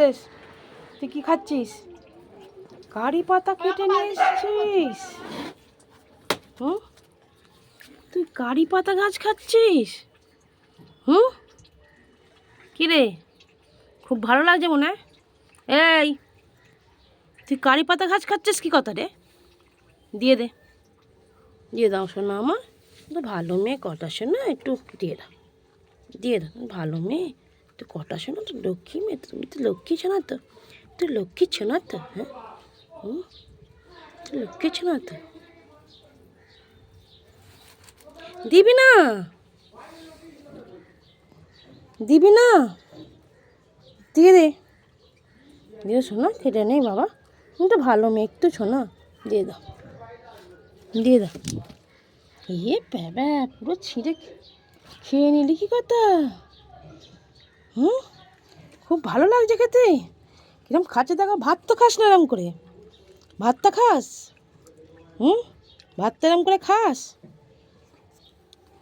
দেশ তুই কি খাচ্ছিস? কারি পাতা কেটে নিয়ে এসছিস? হুম, তুই কারি পাতা গাছ খাচ্ছিস? হুম, কি রে, খুব ভালো লাগছে মনে হয়। এই, তুই কারি পাতা গাছ খাচ্ছিস কি কথা রে? দিয়ে দে, দিয়ে দাও শোনা আমার, তো ভালো মেয়ে কটা শোনা, একটু দিয়ে দাও, দিয়ে দাও, ভালো মেয়ে তো কটা শোনা, তো লক্ষ্মী মেয়ে, তুমি তো লক্ষ্মী শোনা, তো তুই লক্ষ্মী শোনা তো, হ্যাঁ, হুম, তুই লক্ষ্মী শোনা তো, দিবি না, দিবি না, দিয়ে দে, দিয়ে শোনা, কেটে নেই বাবা, তুমি তো ভালো মেয়ে, একটু শোনা, দিয়ে দাও, দিয়ে দাও। এ বাবা, পুরো ছিঁড়ে খেয়ে নিলি কি কথা? হুম, খুব ভালো লাগছে খেতে। কিরম খাচ্ছে দেখো, ভাত তো খাস না এরম করে, ভাতটা খাস? হুম, ভাতটা এরম করে খাস?